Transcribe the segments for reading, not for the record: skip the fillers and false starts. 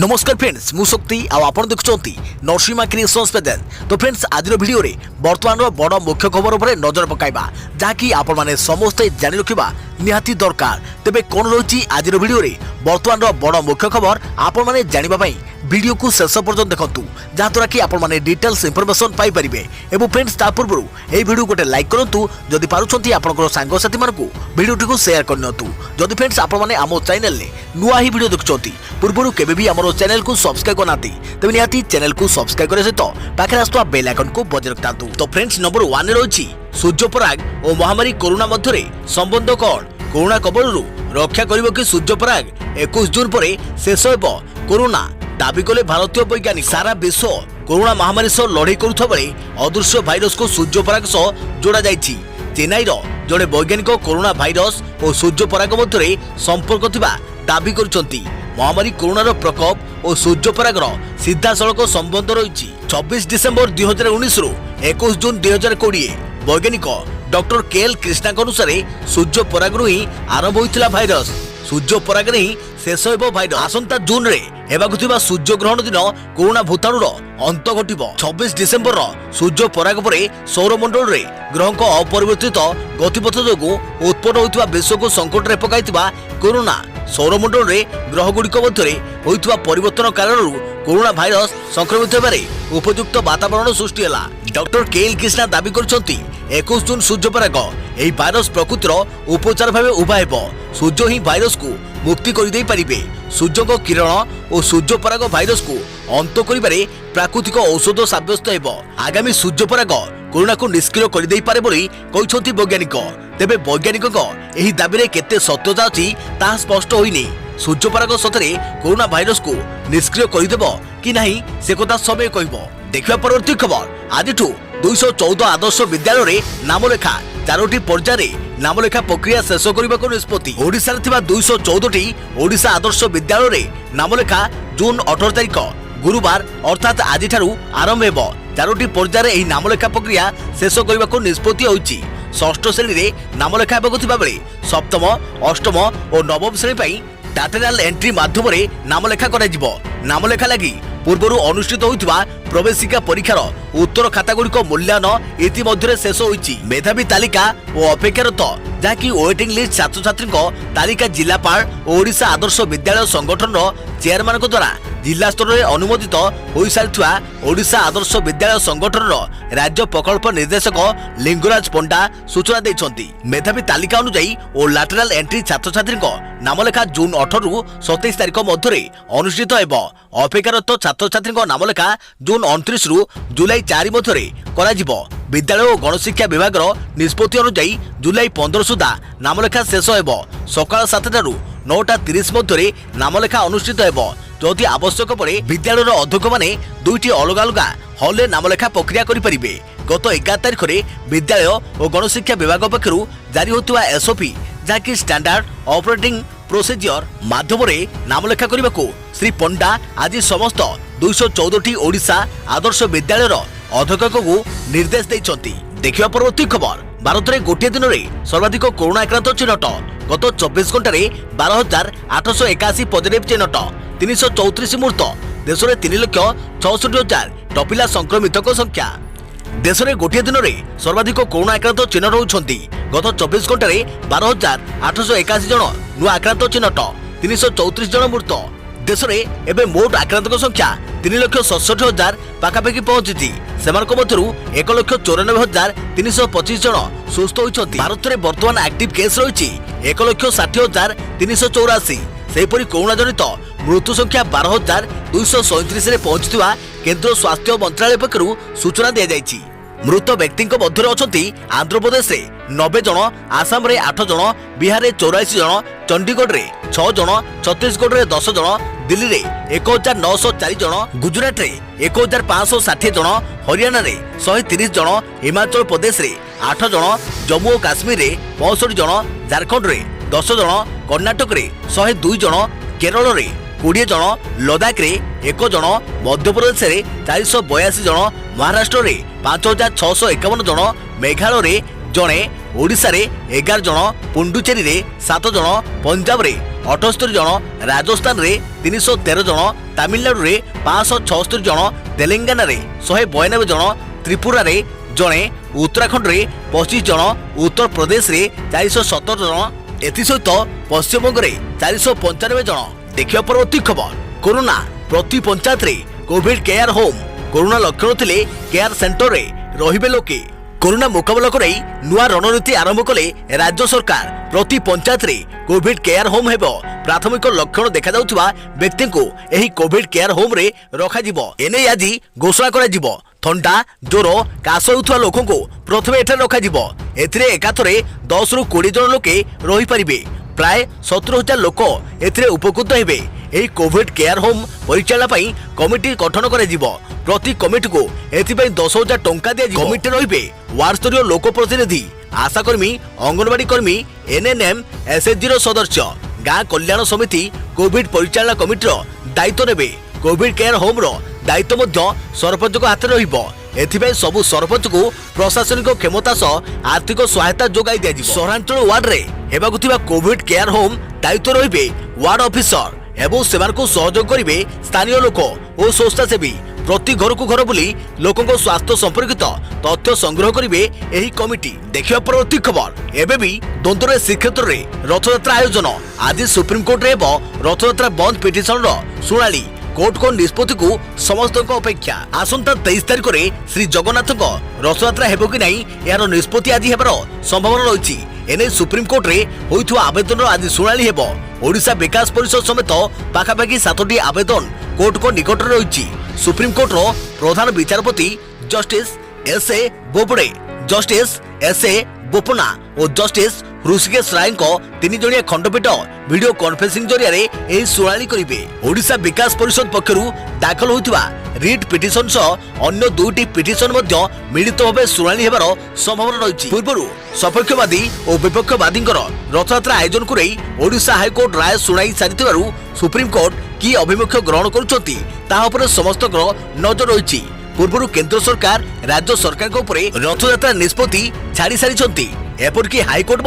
नमस्कार फ्रेंड्स मु शक्ति आपण देखुंती नरसिंहा क्रिएशंस पेजेंट। तो फ्रेंड्स आज वीडियो रे वर्तमान बड़ मुख्य खबर उपर नजर पकाइबा जहाँकि आपण माने समस्ते जानि रखिबा निहाती दरकार। तेबे कोन रही आज वीडियो रे वर्तमान बड़ मुख्य खबर आपण माने जानिबा पई वीडियो को शेष पर्यंत देखंतु जहाँद्वारा कि आपण माने डिटेल्स इंफॉर्मेशन पाई परिबे। एवं फ्रेंड्स ता पूर्व ए वीडियो गोटे लाइक करंतु जदि पारुछंती आपनकर सांग साथी मानकु वीडियो को शेयर करनतु। जदि फ्रेंड्स आपण माने आमो चैनल ले नुआ ही वीडियो देखुछंती पूर्व केबे भी हमरो चैनल को सब्सक्राइब करनाती तबे निहाती चैनल को सब्सक्राइब करे सहित पाखे आस्तुवा बेल आइकन को बजाय रखतांतु। तो फ्रेंड्स नंबर 1 रही सूर्यपराग और महामारी कोरोना मध्य संबंध कौन कोरोना कबलरू रक्षा करिबो कि सूर्यपराग 21 जून पर शेष हेबो कोरोना दाबी कले भारतीय वैज्ञानिक। सारा विश्व कोरोना महामारी सह लड़ाई करुवा बेले अदृश्य भाइरस को सूर्यपराग सह जोड़ा जाइछि। चेन्नई जड़े वैज्ञानिक कोरोना भाइरस और सूर्यपराग मध्य संपर्क थिबा दाबी करिसंती। महामारी कोरोना प्रकोप और सूर्यपरागर सीधा सड़क संबंध रही। 26 डिसेम्बर 2019 रु 21 जून 2020 वैज्ञानिक डॉक्टर केएल कृष्णा अनुसार सूर्यपरागरू ही आरंभ होता भाइरस। सूर्यपराग ही शेष हेबो भाइरस। आसंता जून रे हेबाकु थिबा सूर्यग्रहण दिन कोरोना भूताणुर अंत घटिबो। 26 डिसेम्बर सूर्यपराग पर सौरमंडल रे ग्रहक अपरिवर्तित गतिपथ जोगु उत्पन्न होइतबा विश्व को संकट रे पकाइतबा कोरोना सौरमंडल रे ग्रह गुड़िक मध्य होइतबा परिवर्तन कारण कोरोना भाइरस संक्रमित हेबारे उपयुक्त वातावरण सृष्टि होला। डॉक्टर केएल कृष्णा दाबी करछंती 21 जून सूर्यपराग एही भाइरस प्रकृतिर उपचार भाव उभा हेबो। सूर्य ही भाइरस को मुक्ति कर दे पारिबे। सूर्य किरण और सूर्यपराग भाइरस को अंत करिबारे प्राकृतिक औषध साब्यस्त हेबो। आगामी सूर्यपराग कोरोना को निष्क्रिय कर दे पारे बोली कहिसंती वैज्ञानिक। तेबे वैज्ञानिकक एही दाबी रे केते सत्यता अछि ता स्पष्ट होइनी। सूर्यपराग सतरे कोरोना भाइरस को निष्क्रिय करदेबो कि नहीं से कथा समय कहबो। देखिबा परवर्ती खबर आज 214 आदर्श विद्यालय रे नामलेखा 4टी पर्याय नामलेखा प्रक्रिया शेष करने निष्पत्ति। ओडिशा रे थिबा 214टी ओडिशा आदर्श विद्यालय रे नामलेखा जून 18 तारिख गुरुवार अर्थात आज आरंभ हेबो। 4टी पर्याय एही नामलेखा प्रक्रिया शेष करने निष्पत्ति होईछि। षष्ठ श्रेणी रे नामलेखा हेबाकु थिबा बेले सप्तम अष्टम और नवम श्रेणी पई लैटरल एंट्री माध्यम रे नामलेखा करा जिवो। नामलेखा लागि पूर्व अनुष्ठित होइतबा प्रवेशिका परीक्षार उत्तर खाता गुड़िक मूल्यांकन इतिमध्य शेष होईछि। मेधावी तालिका और अपेक्षारत जहाँकि वेटिंग लिस्ट छात्र छात्री तालिका जिलापाल और ओडिशा आदर्श विद्यालय संगठन चेयरमैन द्वारा जिला स्तर में अनुमोदित हो सारी ओडिशा आदर्श विद्यालय संगठन राज्य प्रकल्प निर्देशक लिंगराज पंडा सूचना देइछंती। मेधावी तालिका अनुसार और लैटरल एंट्री छात्र छात्री नामलेखा जून 18 रु 27 तारिख मध्य अनुष्ठित हेबो। अपेक्षारत छात्र छात्री नामलेखा जून 29 रु जुलाई 4 मध्य करा जिवो। विद्यालय और गणशिक्षा विभाग निष्पत्ति अनुसार जुलाई 15 सुधा नामलेखा शेष हेबो। सकाळ 7टा रु 9:30 मध्य नामलेखा अनुष्ठित हेबो। जदि आवश्यक पड़े विद्यालय अध्यक्ष माने 2टी अलग अलग हल नामलेखा प्रक्रिया करें। गत 11 तारिख में विद्यालय और गणशिक्षा विभाग पक्षर जारी होता एसओपी जहाँकि स्टैंडर्ड ऑपरेटिंग प्रोसीजर माध्यम नामलेखा करने को श्री पंडा आज समस्त 214टी ओडिशा आदर्श विद्यालय अध्यक्ष को निर्देश देइछंती। देखिबा परवर्ती खबर भारत में गोटे दिन में सर्वाधिक कोरोना आक्रांत चिन्हट। गत 24 घंटे 12,881 पॉजिटिव चिन्हट। 334 मृत। देश में 3,66,000 टपिला संक्रमित संख्या। देश में गोटे दिन में सर्वाधिक कोरोना आक्रांत चिन्हट होती। गत 24 घंटे 12,881 जन नुआ आक्रांत चिन्हट। 334 जन मृत। देश में एवं मोट आक्रांत संख्या 3,67,000 पाखापाखि पहुंची। सेमानक मध्यरु 1,94,325 जन सुस्थ होइछंती। भारत में वर्तमान एक्टिव केस रही 1,60,384। सेहीपरि कोरोना जनित मृत्यु संख्या 12,237 पहुंचुवा केंद्र स्वास्थ्य मंत्रालय पक्षरु सूचना दिया जायछि। मृत व्यक्ति मध्य अच्छा आंध्र प्रदेश में 90 जन, आसाम रे 8 जन, बिहार में 84 जन, चंडीगढ़ में 6 जन, छत्तीसगढ़ में 10 जन, दिल्ली में 1904 जन, गुजरात में 1560 जन, हरियाणा में 130 जन, हिमाचल प्रदेश में 8 जन, जम्मू और काश्मीर में 65 जन, झारखंड में 10 जन, कर्णाटक में 102 जन, केरल में 20 जन, लद्दाख में 1 जन, मध्यप्रदेश में 482 जन, महाराष्ट्र में 5,651 जन, मेघालय में जड़े, ओडिशा रे 11 जन, पुंडुचेरी रे 7 जन, पंजाब रे 78 जन, राजस्थान रे 313 जन, तमिलनाडु रे 576 जन, तेलंगाना रे 192 जन, त्रिपुरा रे जणे, उत्तराखंड रे 25 जन, उत्तर प्रदेश रे 417 जन, एसहित पश्चिमबंग रे 495 जन। देखिया परवर्ती खबर, कोरोना प्रति पंचायत रे कोविड केयर होम। कोरोना लक्षण थिले केयर सेंटर रे रहिबे लोके। कोरोना मुकाबला करै नुआ रणनीति आरंभ कले राज्य सरकार। प्रति पंचायत रे कोविड केयर होम हेबो। प्राथमिक लक्षण देखा जाउथबा व्यक्ति को एही कोविड केयर होम रे रखा जिवो। एने आजि घोषणा करा जिवो। थंडा जोर काश होउथबा लोकन को प्रथमे एठा रखा जिवो। एथिरे एकाथरे 10 रु 20 जन लोके रहि परिबे। प्राय 17,000 लोक एथिरे उपकृत हेबे। एही कोविड केयर होम परिचालना पई कमिटी गठन करे जिवो। प्रति कमिटी को एथिपई 10,000 टंका दिया जिवो। कमिटी रहिबे वार्ड स्तरीय लोक प्रतिनिधि, आशाकर्मी, अंगनवाड़ी कर्मी, एनएनएम, एसएचजी रो सदस्य, गाँ कल्याण समिति कोविड परिचालना कमिटीर दायित्व नेबे। कोविड केयर होम रो दायित्व मध्य सरपंच को हाथ रहिबो। एथिपई सबु सरपंच को प्रशासनिक क्षमता सह आर्थिक सहायता जोगाई दिया जिवो। सहरांचल वार्ड रे हेबाकु थिबा कोविड केयर होम दायित्व रहिबे वार्ड ऑफिसर एवं सेमान को सहयोग करिवे स्थानीय लोक और स्वेच्छासेवी। प्रति घर को घर बुली लोकों को स्वास्थ्य संपर्कित तथ्य संग्रह करिवे एही कमिटी। देखिया परवर्ती खबर, एबे भी द्वंद्वरे श्रीक्षेत्र रे रथयात्रा आयोजन। आज सुप्रीम कोर्ट रे रथयात्रा बंद पिटिशन रो सुनाली। कोर्ट को निष्पत्ति को समस्त अपेक्षा। आसंता 23 तारिख रे श्री जगन्नाथ रथयात्रा हेबो कि नहीं यार निष्पत्ति आज हेबार संभावना रही। एने सुप्रीम कोर्ट रे होइथुवा आवेदन आज सुनाली हेबो। ओडिशा विकास परिषद समेत पाखापाखि 7टी आवेदन कोर्ट को निकट रही। सुप्रीम कोर्ट रो प्रधान विचारपति justice S A Bobde, justice S A Bopanna और जस्टिस ऋषिकेश राय को 3 जणिया खंडपीठ वीडियो कॉन्फ्रेंसिंग जरिया रे एही सुनाली करिवे। ओडिशा विकास परिषद पक्षरु दाखल होइतिबा रिट पिटिशन सह अन्य 2टी पिटिशन मध्य मिलित भावे सुनाली हेबार संभावना रही। पूर्वरु सपक्षवादी और विपक्षवादी रथयात्रा आयोजन को नहीं ओडिशा हाईकोर्ट राय सुनाई सारिथिबारु सुप्रीम कोर्ट की अभिमुख्य ग्रहण करुछंती ताहा उपरे समस्त नजर रही। पूर्व केंद्र सरकार राज्य सरकार रथयात्रा निष्पत्ति छाड़ी सारी। एपरिक हाईकोर्ट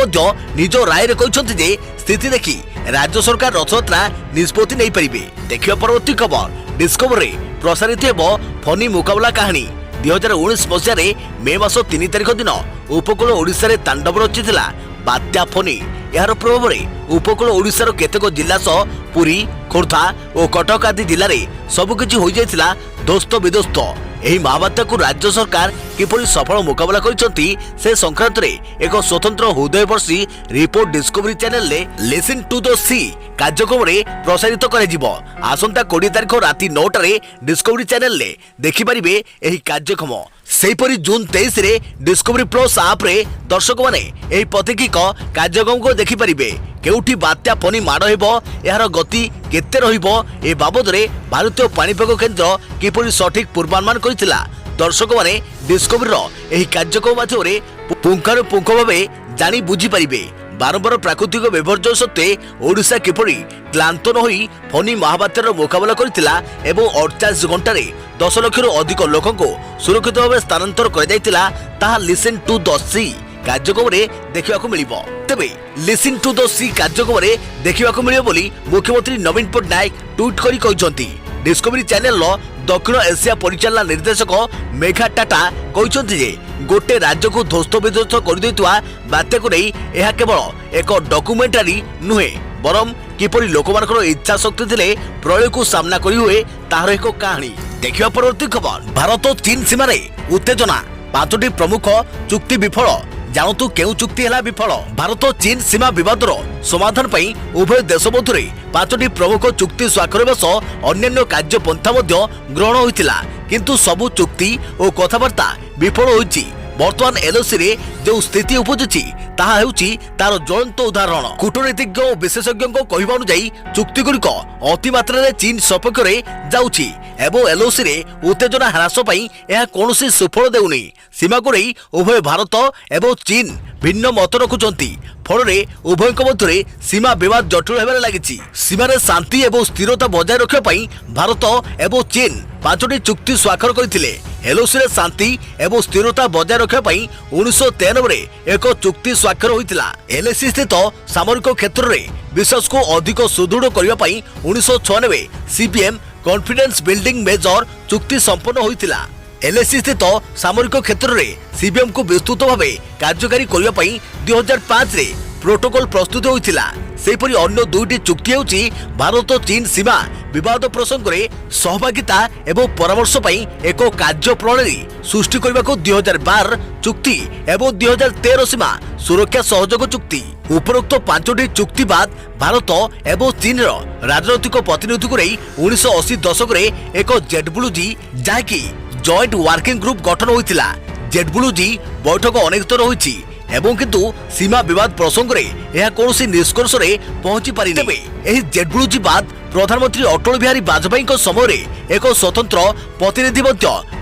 निज राय कहते स्थिति देखि राज्य सरकार रथयात्रा निष्पत्ति नहीं पारिबे। देखिए परवर्ती खबर, डिस्कवरी प्रसारित हेबो फनी मुकाबला कहानी। 2019 मसीह मे मास 3 तारिख दिन उपकूल ओडिशा रे तांडव रचिथिला बात्या फनी। यार प्रभाव में उपकूल ओडिशार केतेक जिला सह पुरी, खोर्धा और कटक आदि जिले में सबकिछि हो जाइथिला ध्वस्त विध्वस्त। एही महाबात्या को राज्य सरकार किपरि सफल मुकाबला करिसंती से संक्रांत रे एक स्वतंत्र हृदयवर्षी रिपोर्ट डिस्कवरी चैनल ले लिसन टू द सी कार्यक्रम रे प्रसारित करे जिवो। आसंता 20 तारिख राति 9 रे डिस्कवरी चैनल ले देखि परिबे एही कार्यक्रम। सेहीपरि जून 23 रे डिस्कवरी प्लस आप रे दर्शक माने एही पथिकिक कार्यक्रम को देखि परिबे। केउठी बात्या फनी माड़ हेबो, एहार गति केते रहिबो ए बाबद रे भारतीय पाणीपाग केंद्र किपरि सठिक पूर्वानुमान करिथिला दर्शक माने डिस्कवरी रो एही कार्यक्रम माध्यमरे पुंखानुपुंख भावे जानि बुझी परिबे। बारंबार प्राकृतिक विपर्यय सत्वे ओडिशा किपरि क्लांत न होई फनी महाबात्यार मुकाबला करिथिला एवं 48 घंटा रे 10 लाख रु अधिक लोकन को सुरक्षित भावे स्थानांतर कर जाइतिला ताहा लिसन टू द सी कार्यक्रम रे देखिबा को मिलिबो। तबे लिसन टू द सी कार्यक्रम रे देखिबा को मिलिबो बोली मुख्यमंत्री नवीन पटनायक ट्वीट करी कहउचंती। डिस्कवरी चैनल लो दक्षिण एशिया परिचालना निर्देशक मेघा टाटा कहउचंती जे गोटे राज्य को ध्वस्त विध्वस्त कर दैतुवा बात्या को नहीं यह केवल एक डॉक्यूमेंटारी नुहे बरम किपरि लोकमानकर इच्छा शक्ति थिले प्रलय को सामना करी हुए तार एक कहानी। देखिबा परवर्ती खबर, भारत और चीन सीमा रे उत्तेजना, 5टी प्रमुख चुक्ति विफल। जानतु केउ चुक्ति हला विफल। भारत और चीन सीमा विवादर समाधान पई उभय देश मध्य 5टी प्रमुख चुक्ति स्वाक्षर सह अन्य कार्यपंथा ग्रहण होइतिला, किंतु सबु चुक्ति और कथबार्ता विफल होइछि। वर्तमान एलओसी रे जो स्थिति उपजुछि ताहा हेउछि तार ज्वलंत उदाहरण। कूटनीतिज्ञ और विशेषज्ञ कहवा अनुसार चुक्ति गुड़िक अति मात्रा चीन सपक्ष रे जाउछि एवं एलओसी रे उत्तेजना ह्रास पाई यह कौनसी सुफल देउनी। सीमा को नहीं उभय भारत एवं चीन भिन्न मत रखुचंती। फल उभय मध्य सीमा विवाद जटिल होबार लगी। सीमार शांति एवं स्थिरता बजाय रखापी भारत एवं चीन 5टी चुक्ति स्वाक्षर करथिले। एलओसी रे शांति एवं स्थिरता बजाय रखापी 1993 एक चुक्ति स्वाक्षर होइतिला। एलएसी स्थित सामरिक क्षेत्र में विश्वास को अधिक सुदृढ़ करने 1996 सीपीएम कॉन्फिडेंस बिल्डिंग मेजर चुक्ति संपन्न होइतिला। एलएसी स्थित सामरिक क्षेत्र में सीपीएम को विस्तृत भाव कार्यकारी करने 2005 रे प्रोटोकॉल प्रस्तुत होइतिला। सेपरि अन्य दुईटी चुक्ति होउची भारत चीन सीमा विवाद प्रसंग में सहभागिता एवं परामर्श पई एक कार्य प्रणाली सृष्टि करने को 2012 चुक्ति एवं 2013 सीमा सुरक्षा सहयोग चुक्ति। उपरोक्त 5टी चुक्ति बाद भारत एवं चीन राजनैतिक प्रतिनिधि को 1980 दशक में एक जेडब्ल्यूजी जहाँकि जॉइंट वर्किंग ग्रुप गठन होइतिला। जेडब्ल्यूजी बैठक अनेक थर होइछि एवं किंतु सीमा विवाद प्रसंग में यह कौन निष्कर्ष रे पहुंची पारि। तेबे एही जेडब्ल्यूजी बाद प्रधानमंत्री अटल बिहारी वाजपेयी समय एक स्वतंत्र प्रतिनिधि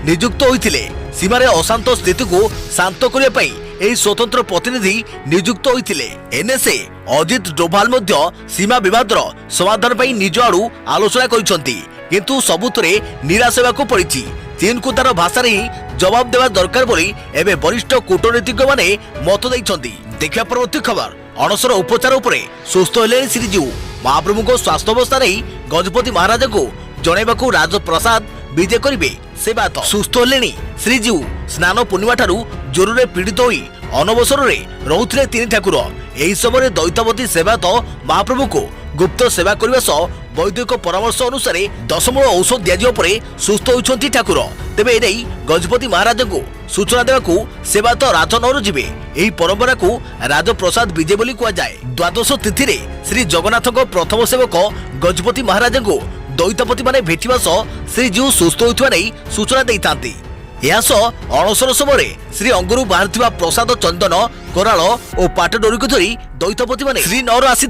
नियुक्त होइतिले। सीमार अशांत स्थिति को शांत करने पई एही स्वतंत्र प्रतिनिधि नियुक्त होइतिले। एनएसए अजित डोभाल मध्य सीमा विवाद समाधान पई निज आड़ू आलोचना करिसंती, किंतु सबुतरे निराश हेबाकू पड़िछि। चीन को तार भाषा ही जवाब देवा दरकार बोली एवं वरिष्ठ कूटनीतिज्ञ माने मत देइछंती। देखा परवर्ती खबर अणसर उपचार उपरे सुस्थ हेले श्रीजीव। महाप्रभु को स्वास्थ्य अवस्था नहीं गजपति महाराज को जनइबाकू राजप्रसाद विजय करिवे से बात। सुस्थ हेले श्रीजीव स्नान पूर्णिमा ठारू ज्वरे पीड़ित होई अनवसर रे रहुथिले तीन ठाकुर। एही समय दैतावती सेवायत महाप्रभु को गुप्त सेवा करने सह वैद्यक परामर्श अनुसार 10 मूल औषध दिया परे सुस्थ होइछंती ठाकुर। तेबे एनै गजपति महाराज को सूचना देवाकू सेवायत राजनगर जिबे। एही परंपरा को राजप्रसाद विजय बोली कुआ जाए। द्वादश तिथि रे श्री जगन्नाथ को प्रथम सेवक गजपति महाराज को दैतापति माने भेटिवा सह श्रीजीव सुस्थ होइथवा नै सूचना देइतांती। अणसर समय श्री अंगुरु बाहर प्रसाद चंदन कराल और पाटडोरी को धरी दैतापति माने श्रीनगर आसी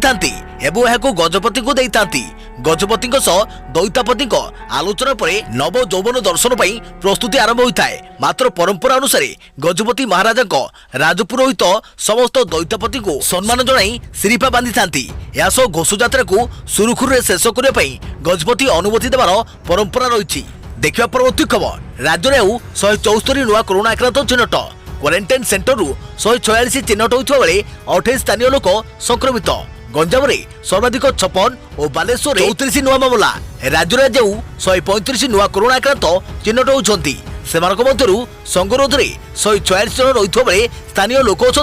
एवं गजपति को देइतांती। गजपति दैतापति आलोचना पर नव यौवन दर्शन पर प्रस्तुति आरंभ होता है। मात्र परंपरा अनुसार गजपति महाराज राजपुरोहित समस्त दैतापति को सम्मान जनाई श्रीपा बांधि था। घोषयात्रा को सुरुखुरु शेष करने गजपति अनुमति देवार परंपरा रही। देखा परवर्ती खबर राज्य में 174 नुआ कोरोना आक्रांत चिन्हट। क्वारेंटाइन सेंटर 146 चिन्हट होता बेले 28 स्थानीय लोक संक्रमित। गंजाम में सर्वाधिक 56 और बालेश्वर 34 नुआ मामला। राज्य में जो 135 नुआ कोरोना आक्रांत चिन्हट होती संगरोध में 146 जन रही बेले स्थानीय लोक अच्छा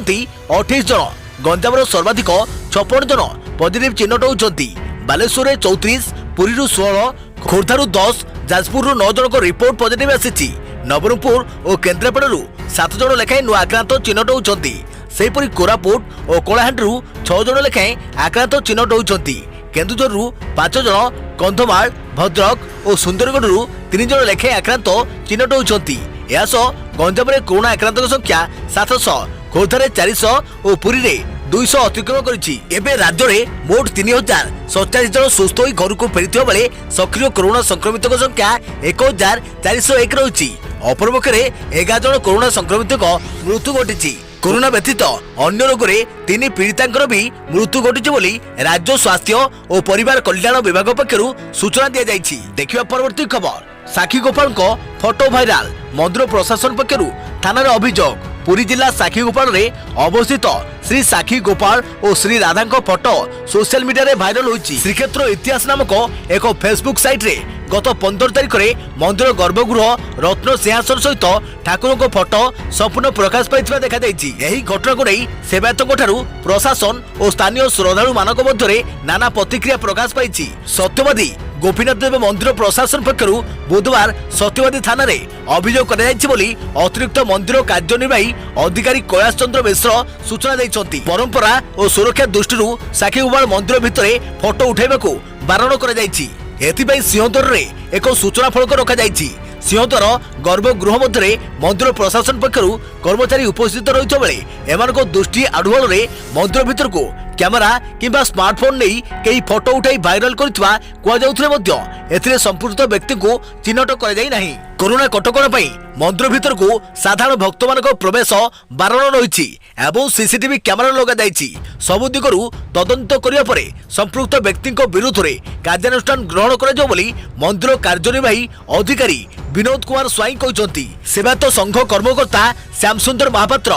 28 जन। गंजाम सर्वाधिक 56 जन पॉजिटिव चिन्हट होती। बालेश्वर 34, पुरी 16, खोर्धारू 10, जाजपुर 9 जन को रिपोर्ट पॉजिटिव आसी। नवरंगपुर और केन्द्रापड़ा 7 जन लेखाएं नुआ आक्रांत चिन्हट होती। सेहीपरि कोरापुट और कलाहांडी 6 जन लेखाएं आक्रांत चिन्हट होती। केन्दुझर 5 जन, कंधमाल, भद्रक और सुंदरगढ़ 3 जन लेखाएं आक्रांत चिन्हट होती। गंजाम में कोरोना आक्रांत संख्या 700, खोर्धारे 400 और पुरी में 200 अतिक्रमण करिछि। एबे राज्य में मोट 3047 जन सुस्थ होई घर को फेरिथिबा बेले सक्रिय कोरोना संक्रमित संख्या 1401 रही। अपरपक्षे 11 जन कोरोना संक्रमित मृत्यु घटी। कोरोना व्यतीत अन्य रोग में 3 पीड़ितांकर भी मृत्यु घटी बोली राज्य स्वास्थ्य और परिवार कल्याण विभाग पक्षरु सूचना दिया जाइछि। देखिबा परवर्ती खबर साखी गोपाल को फोटो भाइराल। मंदिर प्रशासन पक्षरु थाना रे अभियोग। पुरी जिला साखी गोपाल रे अवस्थित श्री साखी गोपाल और Shri Radha photo social media रे भाइराल होइछि। श्रीक्षेत्र इतिहास नामक एक फेसबुक साइट रे गत 15 तारिख रे मंदिर गर्भगृह रत्न सिंहासन सहित ठाकुर को फोटो संपूर्ण प्रकाश पाइथिबा देखा जाइछि। एही घटना को नहीं सेवायतों ठारू प्रशासन और स्थानीय श्रद्धालु मानक मध्य नाना प्रतिक्रिया प्रकाश पाइछि। सत्यवादी गोपीनाथ देव मंदिर प्रशासन पक्षरु बुधवार सत्यवादी थाना रे अभियोग कराଯାଇଛି बोली अतिरिक्त मंदिर कार्यनिर्वाही अधिकारी कैलाश चंद्र मिश्र सूचना दैछंती। परंपरा और सुरक्षा दृष्टि साखी गोपाल मंदिर भितरे फोटो उठाइबाकू बारण कराଯାଇଛି। एथिपाई सिंहद्वार रे एक सूचना फलक रखा जाइछि। सिंहद्वार गर्भगृह मध्य मंदिर प्रशासन पक्षरु कर्मचारी उपस्थित रही बेले एमानक दृष्टि आढ़ुआल रे मंदिर भितर को କ୍ୟାମେରା କିମ୍ବା ସ୍ମାର୍ଟଫୋନ ନେଇ କେହି ଫଟୋ ଉଠାଇ ଭାଇରାଲ କରିଥିବା କୁହାଯାଉଥିଲେ ମଧ୍ୟ ଏଥିରେ ସମ୍ପୃକ୍ତ ବ୍ୟକ୍ତିଙ୍କୁ ଚିହ୍ନଟ କରାଯାଇ ନାହିଁ। କରୋନା କଟକଣା ପାଇଁ ମନ୍ଦିର ଭିତରକୁ ସାଧାରଣ ଭକ୍ତମାନଙ୍କ ପ୍ରବେଶ ବାରଣ ରହିଛି ଏବଂ ସିସିଟିଭି କ୍ୟାମେରା ଲଗାଯାଇଛି। ସବୁ ଦିଗରୁ ତଦନ୍ତ କରିବା ପରେ ସମ୍ପୃକ୍ତ ବ୍ୟକ୍ତିଙ୍କ ବିରୁଦ୍ଧରେ କାର୍ଯ୍ୟାନୁଷ୍ଠାନ ଗ୍ରହଣ କରାଯିବ ବୋଲି ମନ୍ଦିର କାର୍ଯ୍ୟନିର୍ବାହୀ ଅଧିକାରୀ ବିନୋଦ କୁମାର ସ୍ୱାଇଁ କହିଛନ୍ତି। ସେବାୟତ ସଂଘ କର୍ମକର୍ତ୍ତା ଶ୍ୟାମସୁନ୍ଦର ମହାପାତ୍ର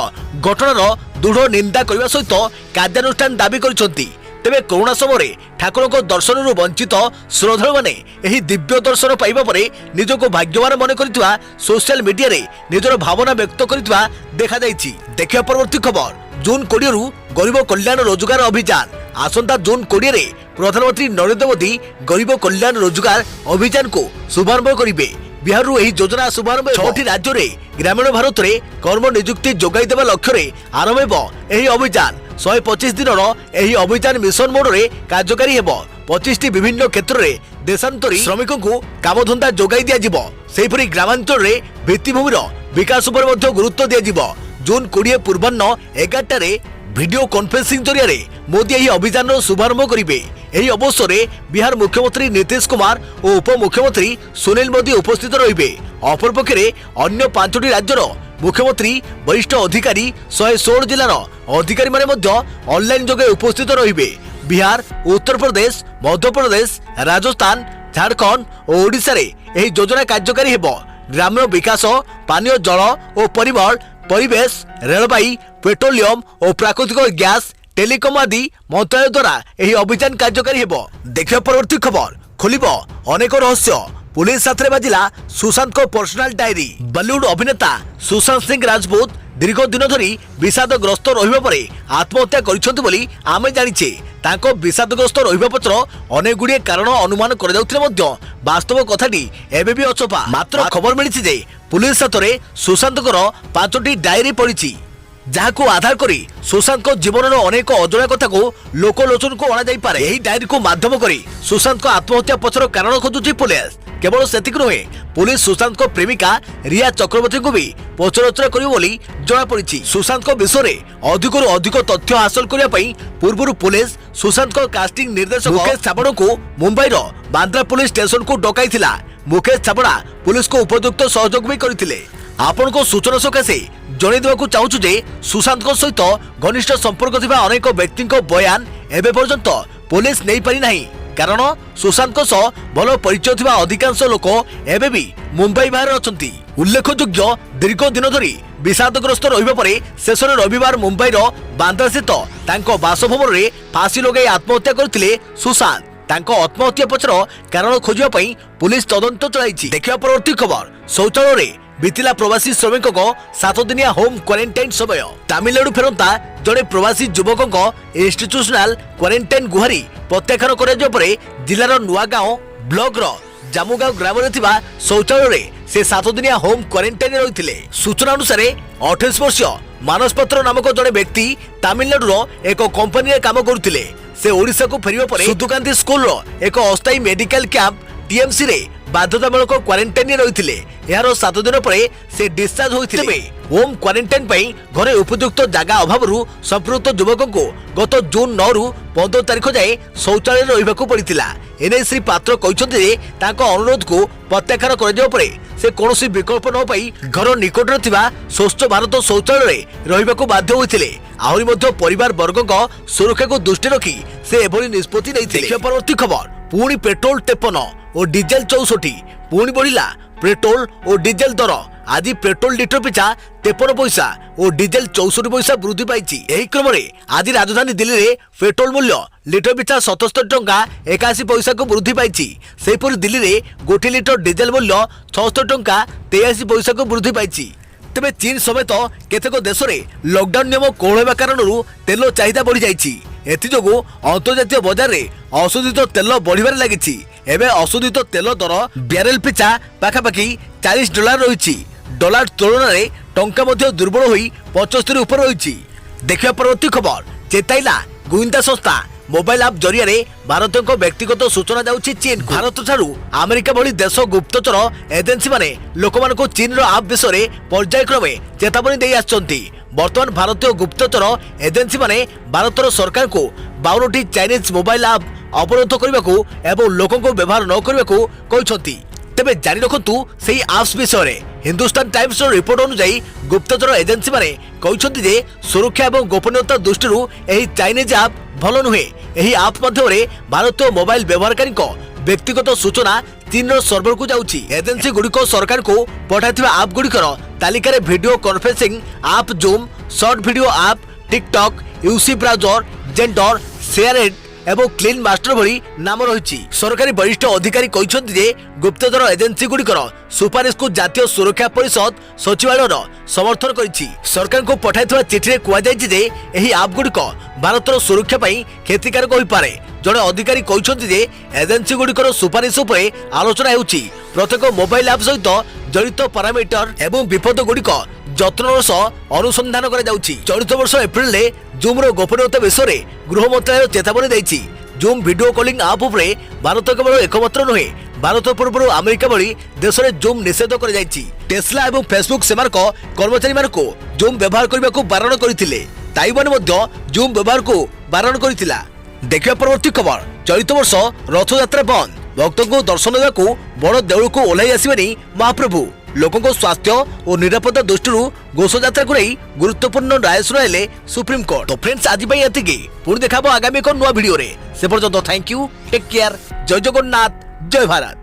ଘଟଣାର ଦୃଢ଼ ନିନ୍ଦା କରିବା ସହିତ କାର୍ଯ୍ୟାନୁଷ୍ଠାନ ଦାବି କରିଛନ୍ତି। ତେବେ କରୋନା ସମୟରେ ଠାକୁରଙ୍କ ଦର୍ଶନରୁ ବଞ୍ଚିତ ଶ୍ରଦ୍ଧାଳୁମାନେ ଏହି ଦିବ୍ୟ ଦର୍ଶନ ପାଇବା ପରେ ନିଜକୁ ଭାଗ୍ୟବାନ ମନେ କରିଥିବା ସୋସିଆଲ ମିଡିଆରେ ନିଜର ଭାବନା ବ୍ୟକ୍ତ କରିଥିବା ଦେଖାଯାଇଛି। ଦେଖିବା ପରବର୍ତ୍ତୀ ଖବର। ଜୁନ୍ 20ରୁ ଗରିବ କଲ୍ୟାଣ ରୋଜଗାର ଅଭିଯାନ। ଆସନ୍ତା ଜୁନ୍ 20ରେ ପ୍ରଧାନମନ୍ତ୍ରୀ ନରେନ୍ଦ୍ର ମୋଦି ଗରିବ କଲ୍ୟାଣ ରୋଜଗାର ଅଭିଯାନକୁ ଶୁଭାରମ୍ଭ କରିବେ। ବିହାରରୁ ଏହି ଯୋଜନା ଶୁଭାରମ୍ଭ 6ଟି ରାଜ୍ୟରେ ଗ୍ରାମୀଣ ଭାରତରେ କର୍ମ ନିଯୁକ୍ତି ଯୋଗାଇ ଦେବା ଲକ୍ଷ୍ୟରେ ଆରମ୍ଭ ହେବ ଏହି ଅଭିଯାନ। 125 ଦିନର ଏହି ଅଭିଯାନ ମିଶନ ମୋଡରେ କାର୍ଯ୍ୟକାରୀ ହେବ। 25ଟି ବିଭିନ୍ନ କ୍ଷେତ୍ରରେ ଦେଶାନ୍ତରୀ ଶ୍ରମିକଙ୍କୁ କାମଧନ୍ଦା ଯୋଗାଇ ଦିଆଯିବ। ସେହିପରି ଗ୍ରାମାଞ୍ଚଳରେ ଭିତ୍ତିଭୂମିର ବିକାଶ ଉପରେ ମଧ୍ୟ ଗୁରୁତ୍ୱ ଦିଆଯିବ। ଜୁନ୍ 20 ପୂର୍ବାହ୍ନ 11ଟାରେ ভিডিও কনফারেন্সিং জরিয়ারে মোদি এই অভিযানর শুভারম্ভ করিবে। এই অবসরে বিহার মুখ্যমন্ত্রী নীতিশ কুমার ও উপমুখ্যমন্ত্রী সুনীল মোদি উপস্থিত রহিবে। অপরপক্ষে অন্য 5টি রাজ্যর মুখ্যমন্ত্রী বরিষ্ঠ অধিকারী 116 জেলার অধিকারী মানে অনলাইন যোগে উপস্থিত রহিবে। বিহার, উত্তরপ্রদেশ, মধ্যপ্রদেশ, রাজস্থান, ঝাড়খণ্ড ও ওড়িশারে এই যোজনা কার্যকারী ହେବ। গ্রাম্য বিকাশ, পানীয় জল ও পরিমল, परिवेश, रेलबाई, पेट्रोलियम और प्राकृतिक गैस, टेलीकम आदि मंत्रालय द्वारा यह अभियान कार्यकारी हेब। देखिए परवर्ती खबर। खोलिब अनेक रहस्य। पुलिस साथ बाजिला सुशांत को पर्सनल डायरी। बॉलीवुड अभिनेता सुशांत सिंह राजपूत दीर्घ दिन धरी विषादग्रस्त रहिबा परे आत्महत्या करिसंत बोली आमे जानिछे। तांको विषादग्रस्त रहिबा पत्र अनेक गुड़िए कारण अनुमान कर जाउथिले मध्य वास्तव कथाटी एबे भी अचपा। मात्र खबर मिलिछि जे पुलिस साथरे सुशांतकर 5टी डायरी पड़िछि, जहाको आधार करी सुशांत को जीवन अनेक अजଣା कथा को लोकलोचन को अणा जाई पारे। एही डायरी को माध्यम करी सुशांत को आत्महत्या पछर कारण खोजुछि पुलिस। केवल सेतिक नुहे, पुलिस सुशांत को प्रेमिका रिया चक्रवर्ती को भी पचरचरा करियो बोली जणा पड़िछि। सुशांत को विषय रे अधिकरु अधिक तथ्य हासिल करिया पई पूर्वरु पुलिस सुशांत को कास्टिंग निर्देशक मुकेश छाबड़ा को मुंबई रो बांद्रा पुलिस स्टेशन को डकाइथिला। मुकेश छाबड़ा पुलिस को उपयुक्त सहयोग भी करथिले। आपण को सूचना सकाशे जणै देबाकू चाहूछु जे सुशांत को सहित घनिष्ठ संपर्क थिबा अनेक व्यक्ति को बयान एबे पर्यंत पुलिस नहीं पारि नाही। कारण सुशांत को सह भल परिचय थिबा अधिकांश लोक एबे भी मुंबई बाहर अछंती। उल्लेखयोग्य दीर्घ दिन धरी विषादग्रस्त रहिबा परे शेष रविवार मुंबई रो बांद्रा स्थित तांको बासभवन रे फांसी लगाई आत्महत्या करथिले सुशांत। तांको आत्महत्या पछर कारण खोजिबा पई पुलिस तदंत चलाइछि। देखिबा परवर्ती खबर। शौचालय रे बितिला प्रवासी श्रमिक को 7 दिनिया होम क्वारंटाइन समय। तमिलनाडु फेरंता जड़े प्रवासी युवक इंस्टीट्यूशनल क्वारंटाइन गुहारी प्रत्याख्यान कर जिलार नुआगांव ब्लॉक रो जामुगांव ग्राम में शौचालय से 7 दिनिया होम क्वारंटाइन रही। सूचना अनुसार 28 वर्षीय मानस पत्र नामक जड़े व्यक्ति तमिलनाडु एक कंपनी काम करते। से ओडिशा को फेरिबा परे सुदुकांती स्कूल रो एक अस्थायी मेडिकल कैंप टीएमसी रे बाध्यतामूलक क्वारंटाइन रही। यार 7 दिन पर से डिस्चार्ज होते। होम क्वारंटाइन घरे उपयुक्त जगह अभाव संपृक्त युवक को गत जून 9 रु 15 तारीख जाए शौचालय रही पड़ता। एने श्री पात्र कहते अनुरोध को प्रत्याख्यान कर से कौन विकल्प न पाई घर निकट स्वच्छ भारत शौचालय रही बाध्य होते। आहरी परिवार वर्ग सुरक्षा को दृष्टि रखी से एभली निष्पत्ति नहीं। परवर्ती खबर। पुणी पेट्रोल 53 और डीजेल 64 पुणी बढ़िला पेट्रोल और डीजेल दर। आज पेट्रोल लिटर पिछा 53 पैसा और डीजेल 64 पैसा वृद्धि पाई। एही क्रम में आज राजधानी दिल्ली रे पेट्रोल मूल्य लिटर पिछा 77 टंका 81 पैसा को वृद्धि पाई। सेहीपरि दिल्ली रे 1 लिटर डीजेल मूल्य 76 टंका 83 पैसा को वृद्धि पाई। तेबे चीन समेत केतेक देश में लॉकडाउन नियम कोहलवा कारण तेल चाहिदा बढ़ी जाइछि। एथिजोगु अंतर्जातीय बाजार में अशोधित तेल बढ़िबार लागिछि। एबे अशोधित तेल दर ब्यारेल पिछा पाखापाखि $40 रही। डॉलर तुलन में टंका मध्य दुर्बल होई 75 ऊपर रही। देखिया परवर्ती खबर। चेताइला गुइंदा संस्था मोबाइल आप जरिया भारतीय व्यक्तिगत सूचना जाउछि चीन। भारत ठारू अमेरिका भली देश गुप्तचर एजेंसी माने लोकमान को चीन रो आप विषय पर्यायक्रमे चेतावनी दे आछंती। वर्तमान भारतीय गुप्तचर एजेंसी माने भारत सरकार को 52ଟି ଚାଇନିଜ୍ ମୋବାଇଲ ଆପ୍ ଅବରୋଧ କରିବାକୁ ଏବଂ ଲୋକଙ୍କୁ ବ୍ୟବହାର ନ କରିବାକୁ କହିଛନ୍ତି। ତେବେ ଜାଣି ରଖନ୍ତୁ ସେହି ଆପ୍ସ ବିଷୟରେ। ହିନ୍ଦୁସ୍ତାନ ଟାଇମ୍ସର ରିପୋର୍ଟ ଅନୁଯାୟୀ ଗୁପ୍ତଚର ଏଜେନ୍ସିମାନେ କହିଛନ୍ତି ଯେ ସୁରକ୍ଷା ଏବଂ ଗୋପନୀୟତା ଦୃଷ୍ଟିରୁ ଏହି ଚାଇନିଜ୍ ଆପ୍ ଭଲ ନୁହେଁ। ଏହି ଆପ୍ ମାଧ୍ୟମରେ ଭାରତୀୟ ମୋବାଇଲ ବ୍ୟବହାରକାରୀଙ୍କ ବ୍ୟକ୍ତିଗତ ସୂଚନା ଚୀନର ସର୍ଭରକୁ ଯାଉଛି। ଏଜେନ୍ସି ଗୁଡ଼ିକ ସରକାରଙ୍କୁ ପଠାଇଥିବା ଆପ୍ ଗୁଡ଼ିକର ତାଲିକାରେ video conferencing app, Zoom, short video app, TikTok, UC browser, Xender, SHAREit ଏବଂ କ୍ଲିନ୍ ମାଷ୍ଟର ଭଳି ନାମ ରହିଛି। ସରକାରୀ ବରିଷ୍ଠ ଅଧିକାରୀ କହିଛନ୍ତି ଯେ ଗୁପ୍ତଚର ଏଜେନ୍ସି ଗୁଡ଼ିକର ସୁପାରିଶକୁ ଜାତୀୟ ସୁରକ୍ଷା ପରିଷଦ ସଚିବାଳୟର ସମର୍ଥନ କରିଛି। ସରକାରଙ୍କୁ ପଠାଇଥିବା ଚିଠିରେ କୁହାଯାଇଛି ଯେ ଏହି ଆପ୍ ଗୁଡ଼ିକ ଭାରତର ସୁରକ୍ଷା ପାଇଁ କ୍ଷତିକାରକ ହୋଇପାରେ। ଜଣେ ଅଧିକାରୀ କହିଛନ୍ତି ଯେ ଏଜେନ୍ସି ଗୁଡ଼ିକର ସୁପାରିଶ ଉପରେ ଆଲୋଚନା ହେଉଛି। ପ୍ରତ୍ୟେକ ମୋବାଇଲ ଆପ୍ ସହିତ ଜଡ଼ିତ ପାରାମିଟର ଏବଂ ବିପଦ ଗୁଡ଼ିକ ଯତ୍ନର ସହ ଅନୁସନ୍ଧାନ କରାଯାଉଛି। ଚଳିତ ବର୍ଷ ଏପ୍ରିଲରେ ଜୁମ୍ର ଗୋପନୀୟତା ବିଷୟରେ ଗୃହ ମନ୍ତ୍ରାଳୟ ଚେତାବନୀ ଦେଇଛି। ଜୁମ୍ ଭିଡିଓ କଲିଂ ଆପ୍ ଉପରେ ଭାରତ କେବଳ ଏକମାତ୍ର ନୁହେଁ, ଭାରତ ପୂର୍ବରୁ ଆମେରିକା ଭଳି ଦେଶରେ ଜୁମ୍ ନିଷେଧ କରାଯାଇଛି। ଟେସ୍ଲା ଏବଂ ଫେସବୁକ୍ ସେମାନଙ୍କ କର୍ମଚାରୀମାନଙ୍କୁ ଜୁମ୍ ବ୍ୟବହାର କରିବାକୁ ବାରଣ କରିଥିଲେ। ତାଇୱାନ ମଧ୍ୟ ଜୁମ୍ ବ୍ୟବହାରକୁ ବାରଣ କରିଥିଲା। ଦେଖିବା ପରବର୍ତ୍ତୀ ଖବର। ଚଳିତ ବର୍ଷ ରଥଯାତ୍ରା ବନ୍ଦ, ଭକ୍ତଙ୍କୁ ଦର୍ଶନ ଦେବାକୁ ବଡ଼ ଦେଉଳକୁ ଓହ୍ଲାଇ ଆସିବେନି ମହାପ୍ରଭୁ। ଲୋକଙ୍କ ସ୍ୱାସ୍ଥ୍ୟ ଓ ନିରାପତ୍ତା ଦୃଷ୍ଟିରୁ ଘୋଷଯାତ୍ରାକୁ ନେଇ ଗୁରୁତ୍ୱପୂର୍ଣ୍ଣ ରାୟ ଶୁଣାଇଲେ ସୁପ୍ରିମକୋର୍ଟ। ତ ଫ୍ରେଣ୍ଡସ୍, ଆଜି ପାଇଁ ଏତିକି। ପୁଣି ଦେଖାବ ଆଗାମୀ ଏକ ନୂଆ ଭିଡିଓରେ। ସେ ପର୍ଯ୍ୟନ୍ତ ଥ୍ୟାଙ୍କ ୟୁ, ଟେକ୍ କେୟାର, ଜୟ ଜଗନ୍ନାଥ, ଜୟ ଭାରତ।